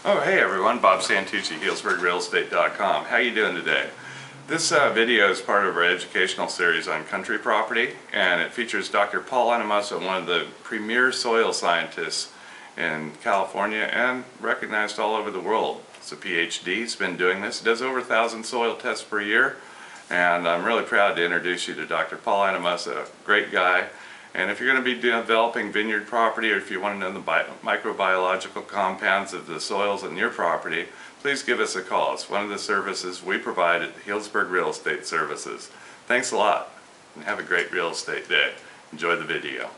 Oh, hey everyone, Bob Santucci, Healdsburg How you doing today? This video is part of our educational series on country property, and it features Dr. Paul Anamosa, one of the premier soil scientists in California and recognized all over the world. He's a PhD, he's been doing this, he does over 1,000 soil tests per year, and I'm really proud to introduce you to Dr. Paul Anamosa, great guy. And if you're going to be developing vineyard property, or if you want to know the microbiological compounds of the soils in your property, please give us a call. It's one of the services we provide at Healdsburg Real Estate Services. Thanks a lot, and have a great real estate day. Enjoy the video.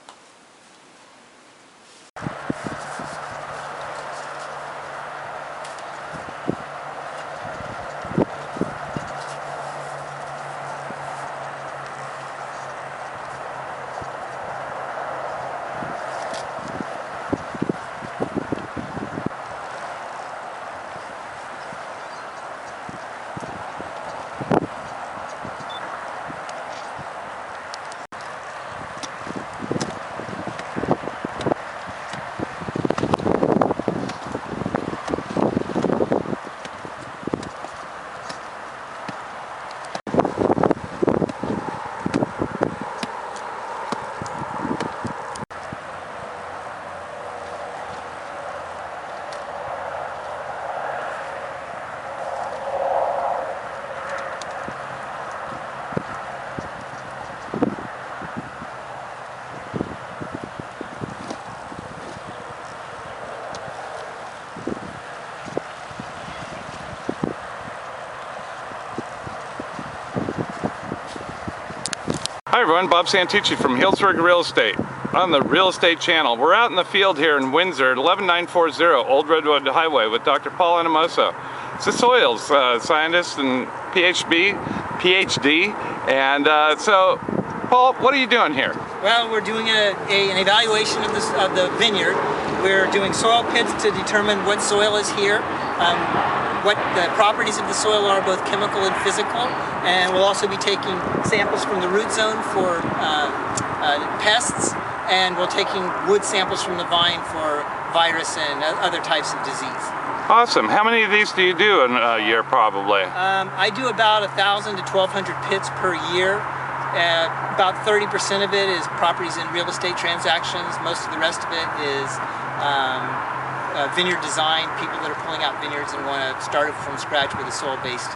Hi everyone, Bob Santucci from Healdsburg Real Estate on the Real Estate Channel. We're out in the field here in Windsor at 11940 Old Redwood Highway with Dr. Paul Anamosa. He's a soils scientist and PhD. And so, Paul, what are you doing here? Well, we're doing an evaluation of the vineyard. We're doing soil pits to determine what soil is here, what the properties of the soil are, both chemical and physical, and we'll also be taking samples from the root zone for pests, and we're taking wood samples from the vine for virus and other types of disease. Awesome. How many of these do you do in a year, probably? I do about 1,000 to 1,200 pits per year. About 30% of it is properties in real estate transactions. Most of the rest of it is vineyard design, people that are pulling out vineyards and want to start it from scratch with a soil-based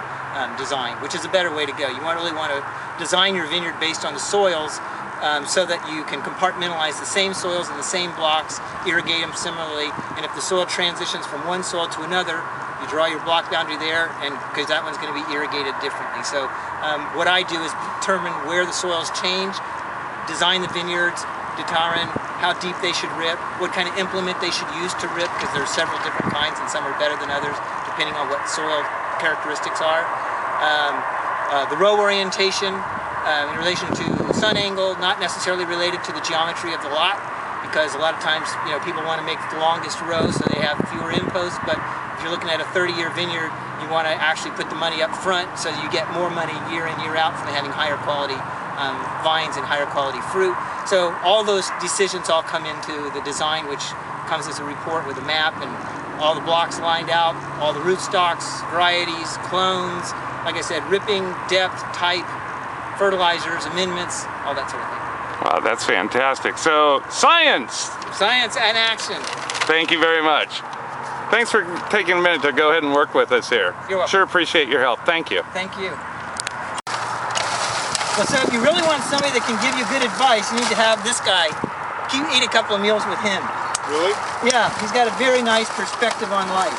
design, which is a better way to go. You really want to design your vineyard based on the soils so that you can compartmentalize the same soils in the same blocks, irrigate them similarly, and if the soil transitions from one soil to another, you draw your block boundary there, and because that one's going to be irrigated differently. So what I do is determine where the soils change, design the vineyards, determine how deep they should rip, what kind of implement they should use to rip, because there are several different kinds and some are better than others depending on what soil characteristics are. The row orientation in relation to sun angle, not necessarily related to the geometry of the lot, because a lot of times people want to make the longest row so they have fewer imposts, but if you're looking at a 30-year vineyard, you want to actually put the money up front so you get more money year in, year out from having higher quality vines and higher quality fruit. So all those decisions all come into the design, which comes as a report with a map and all the blocks lined out, all the rootstocks, varieties, clones, like I said, ripping, depth, type, fertilizers, amendments, all that sort of thing. Wow, that's fantastic. So, science! Science and action. Thank you very much. Thanks for taking a minute to go ahead and work with us here. You're welcome. Sure appreciate your help. Thank you. Thank you. Well, so if you really want somebody that can give you good advice, you need to have this guy. You eat a couple of meals with him. Really? Yeah, he's got a very nice perspective on life.